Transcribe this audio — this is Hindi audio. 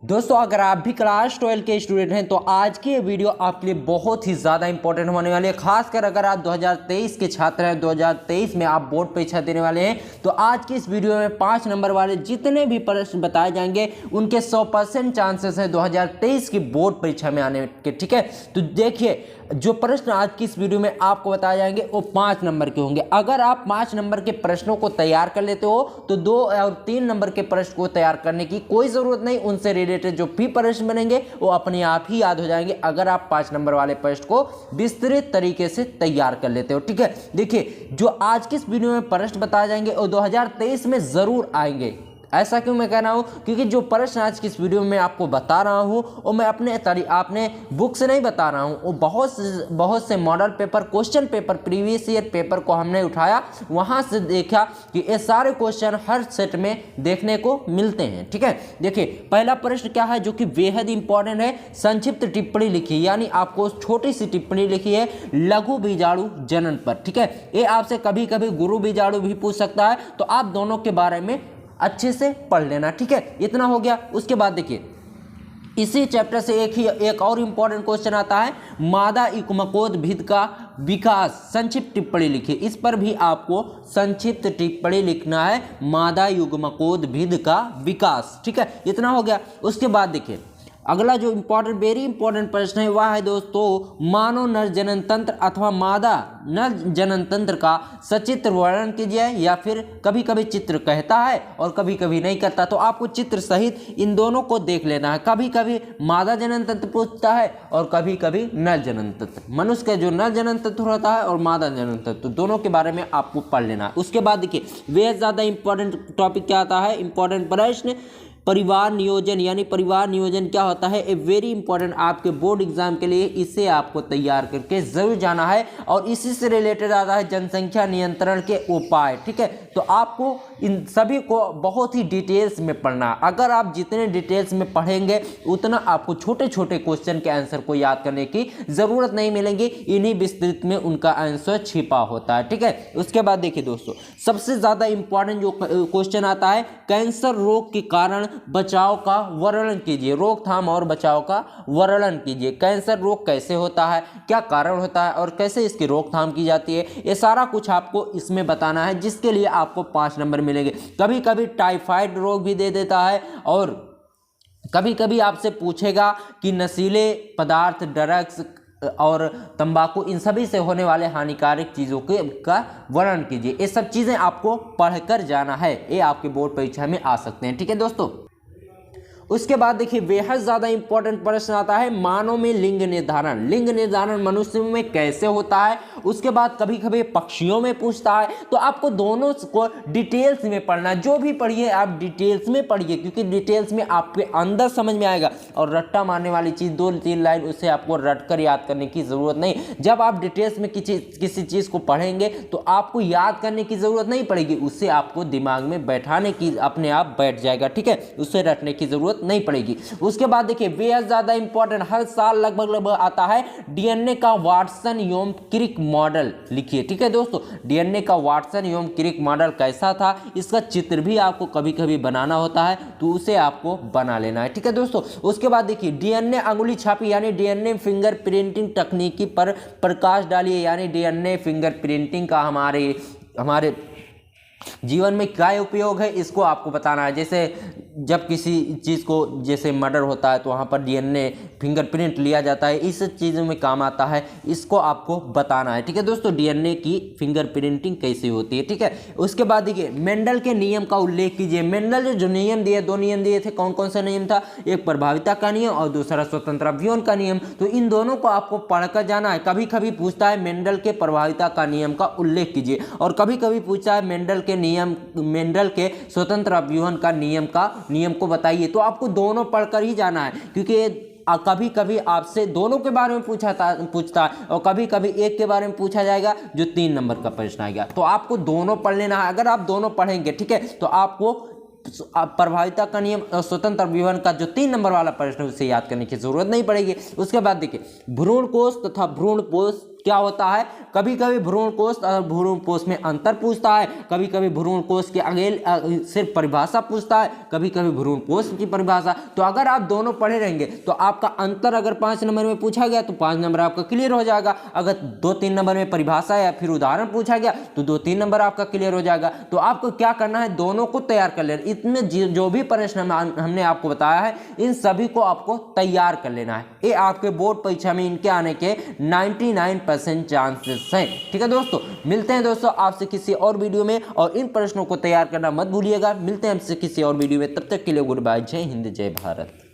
दोस्तों अगर आप भी क्लास 12 के स्टूडेंट हैं तो आज की ये वीडियो आपके लिए बहुत ही ज़्यादा इंपॉर्टेंट होने वाली है। खासकर अगर आप 2023 के छात्र हैं, 2023 में आप बोर्ड परीक्षा देने वाले हैं, तो आज की इस वीडियो में 5 नंबर वाले जितने भी प्रश्न बताए जाएंगे उनके 100% चांसेस हैं 2023 की बोर्ड परीक्षा में आने के। ठीक है, तो देखिए जो प्रश्न आज की इस वीडियो में आपको बताए जाएंगे वो 5 नंबर के होंगे। अगर आप 5 नंबर के प्रश्नों को तैयार कर लेते हो तो 2 और 3 नंबर के प्रश्न को तैयार करने की कोई ज़रूरत नहीं। उनसे रिलेटेड जो भी प्रश्न बनेंगे वो अपने आप ही याद हो जाएंगे अगर आप 5 नंबर वाले प्रश्न को विस्तृत तरीके से तैयार कर लेते हो। ठीक है, देखिए जो आज की इस वीडियो में प्रश्न बताए जाएंगे वो 2023 में ज़रूर आएंगे। ऐसा क्यों मैं कह रहा हूँ, क्योंकि जो प्रश्न आज की इस वीडियो में आपको बता रहा हूँ वो मैं अपने बुक से नहीं बता रहा हूँ। वो बहुत से model paper, question paper, previous year paper को हमने उठाया, वहाँ से देखा कि ये सारे क्वेश्चन हर सेट में देखने को मिलते हैं। ठीक है, देखिए पहला प्रश्न क्या है जो कि बेहद इंपॉर्टेंट है। संक्षिप्त टिप्पणी लिखी, यानी आपको छोटी सी टिप्पणी लिखी है लघु बीजाणु जनन पर। ठीक है, ये आपसे कभी कभी गुरु बीजाणु भी पूछ सकता है, तो आप दोनों के बारे में अच्छे से पढ़ लेना। ठीक है, इतना हो गया। उसके बाद देखिए इसी चैप्टर से एक और इंपॉर्टेंट क्वेश्चन आता है, मादा युग्मकोद्भिद का विकास, संक्षिप्त टिप्पणी लिखिए। इस पर भी आपको संक्षिप्त टिप्पणी लिखना है, मादा युग्मकोद्भिद का विकास। ठीक है, इतना हो गया। उसके बाद देखिए अगला जो वेरी इंपॉर्टेंट प्रश्न है वह है दोस्तों, मानव नर जनन तंत्र अथवा मादा नर जनन तंत्र का सचित्र वर्णन कीजिए। या फिर कभी कभी चित्र कहता है और कभी कभी नहीं करता, तो आपको चित्र सहित इन दोनों को देख लेना है। कभी कभी मादा जनन तंत्र पूछता है और कभी कभी नर जनन तंत्र। मनुष्य का जो नर जनन तंत्र होता है और मादा जनन तंत्र, दोनों के बारे में आपको पढ़ लेना है। उसके बाद देखिए बेहद ज़्यादा इंपॉर्टेंट टॉपिक क्या आता है, इंपॉर्टेंट प्रश्न, परिवार नियोजन। यानी परिवार नियोजन क्या होता है, ए वेरी इंपॉर्टेंट आपके बोर्ड एग्जाम के लिए, इसे आपको तैयार करके जरूर जाना है। और इसी से रिलेटेड आता है जनसंख्या नियंत्रण के उपाय। ठीक है, तो आपको इन सभी को बहुत ही डिटेल्स में पढ़ना है। अगर आप जितने डिटेल्स में पढ़ेंगे उतना आपको छोटे छोटे क्वेश्चन के आंसर को याद करने की जरूरत नहीं मिलेगी, इन्हीं विस्तृत में उनका आंसर छिपा होता है। ठीक है, उसके बाद देखिए दोस्तों सबसे ज्यादा इंपॉर्टेंट जो क्वेश्चन आता है, कैंसर रोग के कारण बचाव का वर्णन कीजिए। रोकथाम और बचाव का वर्णन कीजिए। कैंसर रोग कैसे होता है, क्या कारण होता है और कैसे इसकी रोकथाम की जाती है, ये सारा कुछ आपको इसमें बताना है, जिसके लिए आपको 5 नंबर मिलेंगे। कभी कभी टाइफाइड रोग भी दे देता है और कभी कभी आपसे पूछेगा कि नशीले पदार्थ, ड्रग्स और तंबाकू, इन सभी से होने वाले हानिकारक चीज़ों के का वर्णन कीजिए। ये सब चीज़ें आपको पढ़कर जाना है, ये आपके बोर्ड परीक्षा में आ सकते हैं। ठीक है दोस्तों, उसके बाद देखिए बेहद ज़्यादा इंपॉर्टेंट प्रश्न आता है, मानव में लिंग निर्धारण। लिंग निर्धारण मनुष्य में कैसे होता है। उसके बाद कभी कभी पक्षियों में पूछता है, तो आपको दोनों को डिटेल्स में पढ़ना है। जो भी पढ़िए आप डिटेल्स में पढ़िए, क्योंकि डिटेल्स में आपके अंदर समझ में आएगा। और रट्टा मारने वाली चीज़ 2-3 लाइन, उसे आपको रट कर याद करने की ज़रूरत नहीं। जब आप डिटेल्स में किसी चीज़ को पढ़ेंगे तो आपको याद करने की ज़रूरत नहीं पड़ेगी, उससे आपको दिमाग में बैठाने की अपने आप बैठ जाएगा। ठीक है, उससे रटने की ज़रूरत नहीं पड़ेगी। उसके बाद देखिए बेहद ज्यादा इंपॉर्टेंट, हर साल लगभग आता है, डीएनए का वाटसन एवं क्रिक मॉडल लिखिए। ठीक है दोस्तों, डीएनए का वाटसन एवं क्रिक मॉडल कैसा था, इसका चित्र भी आपको कभी कभी बनाना होता है, तो उसे आपको बना लेना है। ठीक है दोस्तों, उसके बाद देखिए डीएनए अंगुली छापी, यानी डीएनए फिंगर प्रिंटिंग तकनीकी पर प्रकाश डालिए। यानी डीएनए फिंगर प्रिंटिंग का हमारे जीवन में क्या उपयोग है, इसको आपको बताना है। जैसे जब किसी चीज़ को, जैसे मर्डर होता है तो वहाँ पर डीएनए फिंगरप्रिंट लिया जाता है, इस चीज़ों में काम आता है, इसको आपको बताना है। ठीक है दोस्तों, डीएनए की फिंगरप्रिंटिंग कैसे होती है। ठीक है, उसके बाद देखिए मेंडल के नियम का उल्लेख कीजिए। मेंडल जो नियम दिए, 2 नियम दिए थे, कौन कौन सा नियम था, एक प्रभाविता का नियम और दूसरा स्वतंत्र अभियोजन का नियम। तो इन दोनों को आपको पढ़कर जाना है। कभी कभी पूछता है मेंडल के प्रभाविता का नियम का उल्लेख कीजिए, और कभी कभी पूछता है मेंडल के स्वतंत्र अभियोजन का नियम को बताइए। तो आपको दोनों पढ़कर ही जाना है, क्योंकि कभी कभी आपसे दोनों के बारे में पूछता है और कभी कभी एक के बारे में पूछा जाएगा जो 3 नंबर का प्रश्न आएगा। तो आपको दोनों पढ़ लेना है। अगर आप दोनों पढ़ेंगे, ठीक है, तो आपको प्रभाविता का नियम और स्वतंत्र अभियोजन का जो 3 नंबर वाला प्रश्न है उसे याद करने की जरूरत नहीं पड़ेगी। उसके बाद देखिए भ्रूण कोष तथा भ्रूण कोष क्या होता है, कभी कभी भ्रूण कोश और भ्रूण कोश में अंतर पूछता है, कभी कभी भ्रूण कोश के आगे सिर्फ परिभाषा पूछता है, कभी कभी भ्रूण कोश की परिभाषा। तो अगर आप दोनों पढ़े रहेंगे तो आपका अंतर अगर 5 नंबर में पूछा गया तो 5 नंबर आपका क्लियर हो जाएगा, अगर 2-3 नंबर में परिभाषा या फिर उदाहरण पूछा गया तो 2-3 नंबर आपका क्लियर हो जाएगा। तो आपको क्या करना है, दोनों को तैयार कर लेना। इतने जो भी प्रश्न हमने आपको बताया है इन सभी को आपको तैयार कर लेना है। ये आपके बोर्ड परीक्षा में इनके आने के 99% चांसेस हैं। ठीक है दोस्तों, मिलते हैं दोस्तों आपसे किसी और वीडियो में, और इन प्रश्नों को तैयार करना मत भूलिएगा। मिलते हैं आपसे किसी और वीडियो में, तब तक के लिए गुड बाय, जय हिंद जय भारत।